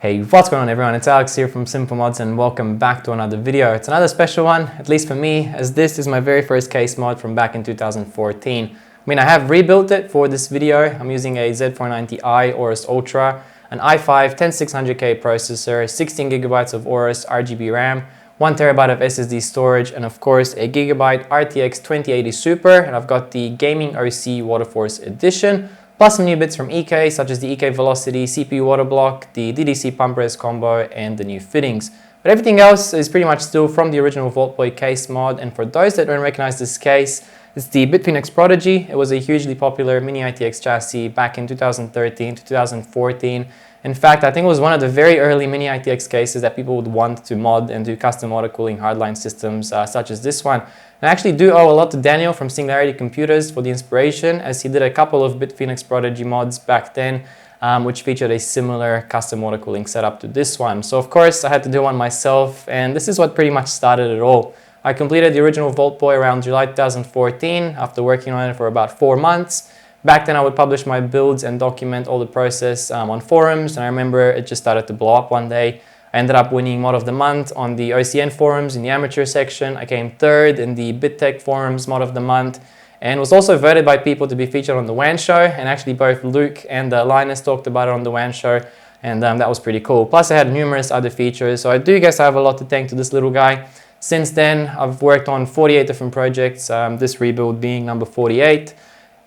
Hey, what's going on everyone? It's Alex here from Icemodz and welcome back to another video. It's another special one, at least for me, as this is my very first case mod from back in 2014. I mean, I have rebuilt it for this video. I'm using a Z490 AORUS Ultra, an i5 10600K processor, 16 gigabytes of AORUS RGB RAM, 1 terabyte of SSD storage, and of course a GIGABYTE RTX2080 Super, and I've got the Gaming OC WATERFORCE edition. Plus some new bits from EK, such as the EK Velocity CPU water block, the DDC pump res combo, and the new fittings. But everything else is pretty much still from the original VaultBoy case mod, and for those that don't recognize this case, it's the Bitfenix Prodigy. It was a hugely popular mini ITX chassis back in 2013 to 2014. In fact, I think it was one of the very early mini ITX cases that people would want to mod and do custom water cooling hardline systems such as this one. And I actually do owe a lot to Daniel from Singularity Computers for the inspiration, as he did a couple of Bitfenix Prodigy mods back then, which featured a similar custom water cooling setup to this one. So of course I had to do one myself, and this is what pretty much started it all. I completed the original VaultBoy around July 2014 after working on it for about 4 months. Back then I would publish my builds and document all the process on forums, and I remember it just started to blow up one day. I ended up winning Mod of the Month on the OCN forums in the amateur section. I came third in the BitTech forums Mod of the Month, and was also voted by people to be featured on the WAN show, and actually both Luke and Linus talked about it on the WAN show, and that was pretty cool. Plus I had numerous other features, so I do guess I have a lot to thank to this little guy. Since then I've worked on 48 different projects, this rebuild being number 48.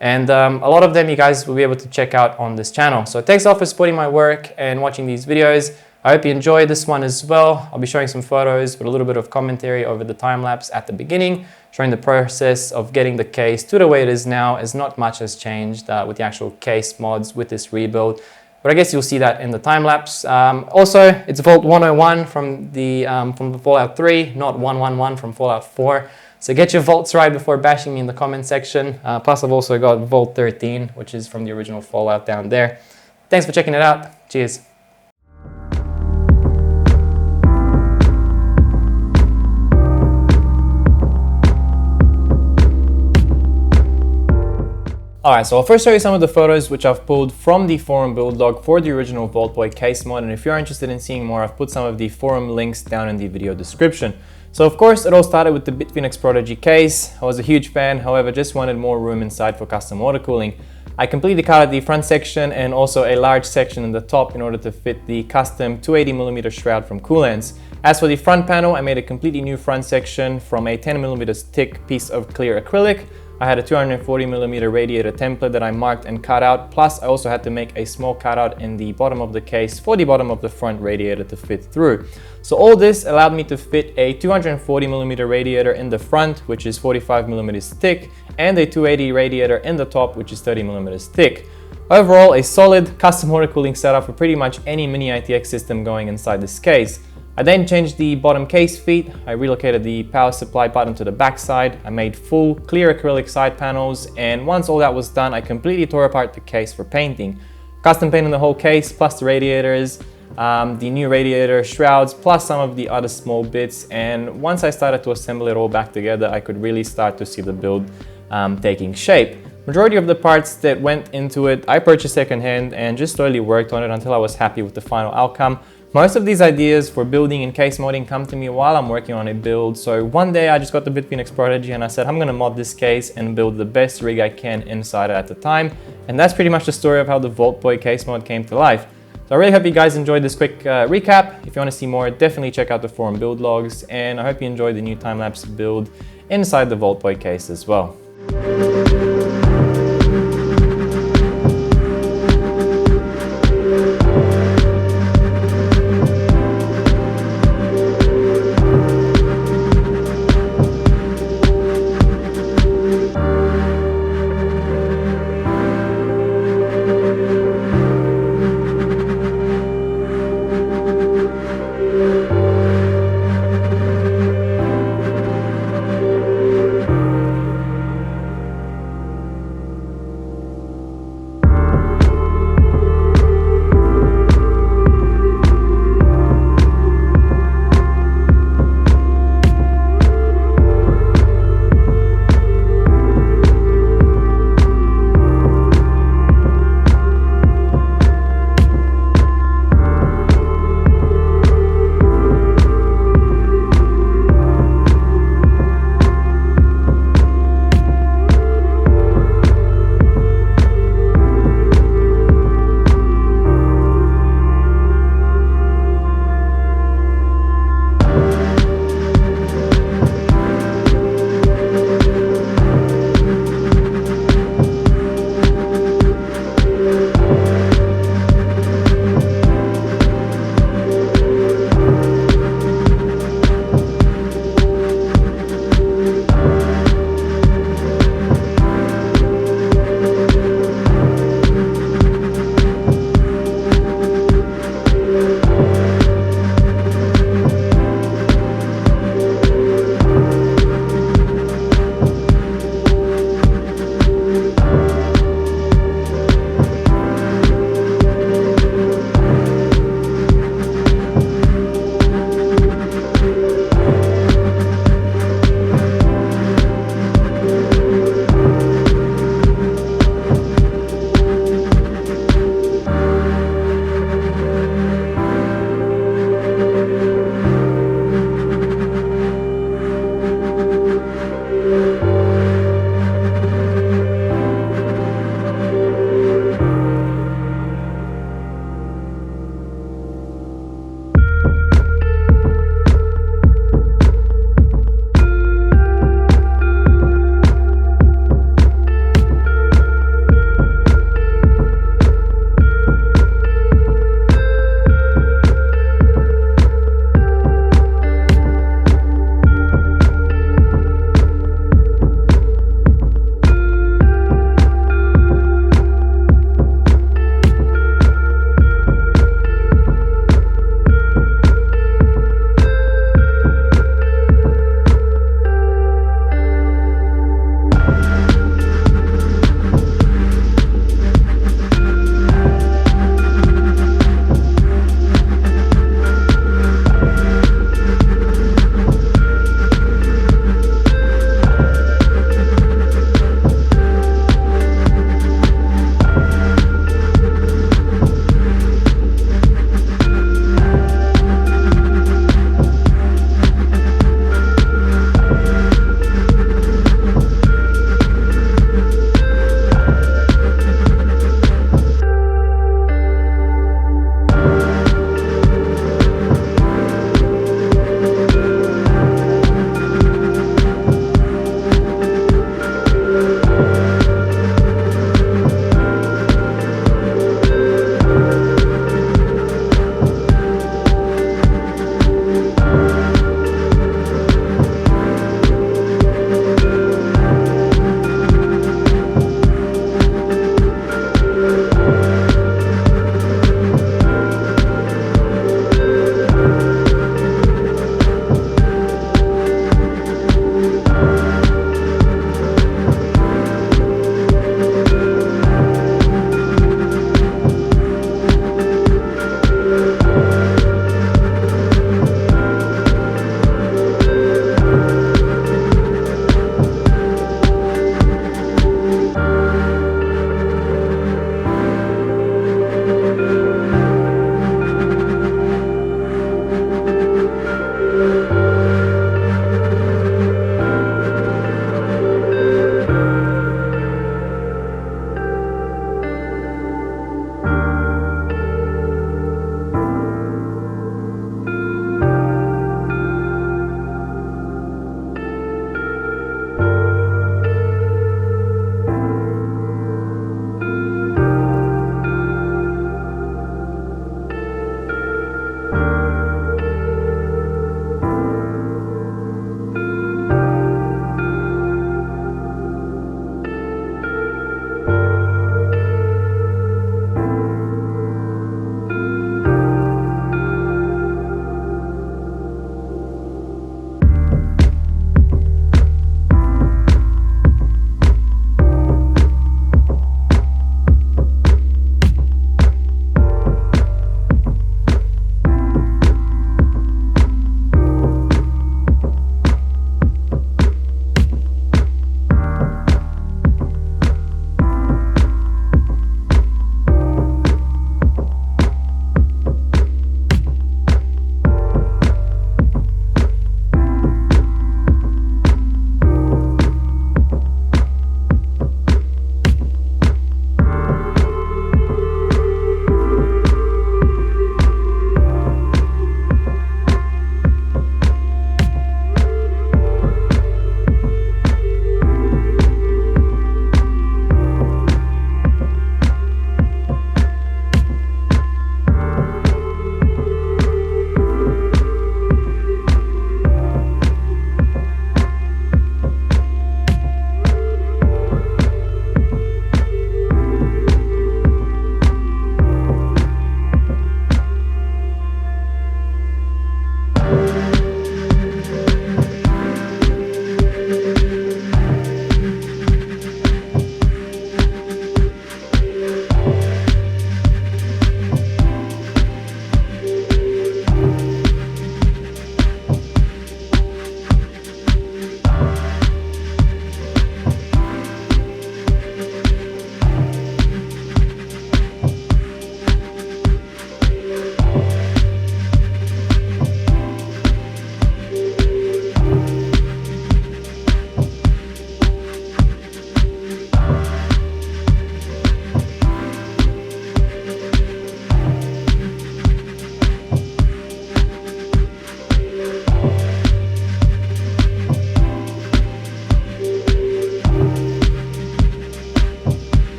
And a lot of them you guys will be able to check out on this channel. So thanks all for supporting my work and watching these videos. I hope you enjoy this one as well. I'll be showing some photos with a little bit of commentary over the time lapse at the beginning, showing the process of getting the case to the way it is now, as not much has changed with the actual case mods with this rebuild. But I guess you'll see that in the time lapse. Also, it's Vault 101 from the Fallout 3, not 111 from Fallout 4. So get your vaults right before bashing me in the comment section. Plus I've also got Vault 13, which is from the original Fallout down there. Thanks for checking it out. Cheers. Alright, so I'll first show you some of the photos which I've pulled from the forum build log for the original VaultBoy case mod, and if you're interested in seeing more, I've put some of the forum links down in the video description. So of course it all started with the Bitfenix Prodigy case. I was a huge fan, however just wanted more room inside for custom water cooling. I completely cut out the front section and also a large section in the top in order to fit the custom 280mm shroud from Coolants. As for the front panel, I made a completely new front section from a 10mm thick piece of clear acrylic. I had a 240mm radiator template that I marked and cut out, plus I also had to make a small cutout in the bottom of the case for the bottom of the front radiator to fit through. So all this allowed me to fit a 240mm radiator in the front, which is 45mm thick, and a 280 radiator in the top, which is 30mm thick. Overall, a solid custom water cooling setup for pretty much any mini ITX system going inside this case. I then changed the bottom case feet. I relocated the power supply button to the back side. I made full clear acrylic side panels, and once all that was done, I completely tore apart the case for painting. Custom painted the whole case, plus the radiators, the new radiator shrouds, plus some of the other small bits, and once I started to assemble it all back together, I could really start to see the build taking shape. Majority of the parts that went into it, I purchased secondhand and just slowly worked on it until I was happy with the final outcome. Most of these ideas for building and case modding come to me while I'm working on a build. So one day I just got the Bitfenix Prodigy and I said I'm gonna mod this case and build the best rig I can inside it at the time. And that's pretty much the story of how the VaultBoy case mod came to life. So I really hope you guys enjoyed this quick recap. If you want to see more, definitely check out the forum build logs, and I hope you enjoyed the new time-lapse build inside the VaultBoy case as well.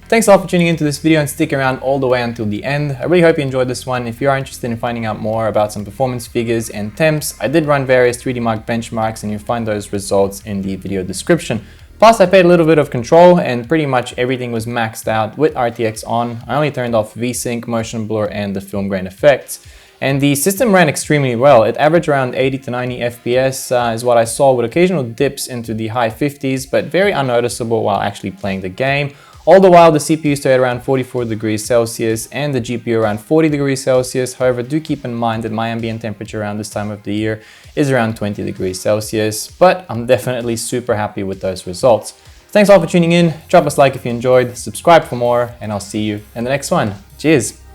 Thanks a lot for tuning into this video and sticking around all the way until the end. I really hope you enjoyed this one. If you are interested in finding out more about some performance figures and temps, I did run various 3D Mark benchmarks and you'll find those results in the video description. Plus, I paid a little bit of control and pretty much everything was maxed out with RTX on. I only turned off VSync, motion blur, and the film grain effects. And the system ran extremely well. It averaged around 80 to 90 FPS is what I saw, with occasional dips into the high 50s, but very unnoticeable while actually playing the game. All the while, the CPU stayed around 44 degrees Celsius and the GPU around 40 degrees Celsius. However, do keep in mind that my ambient temperature around this time of the year is around 20 degrees Celsius, but I'm definitely super happy with those results. Thanks all for tuning in. Drop us a like if you enjoyed, subscribe for more, and I'll see you in the next one. Cheers.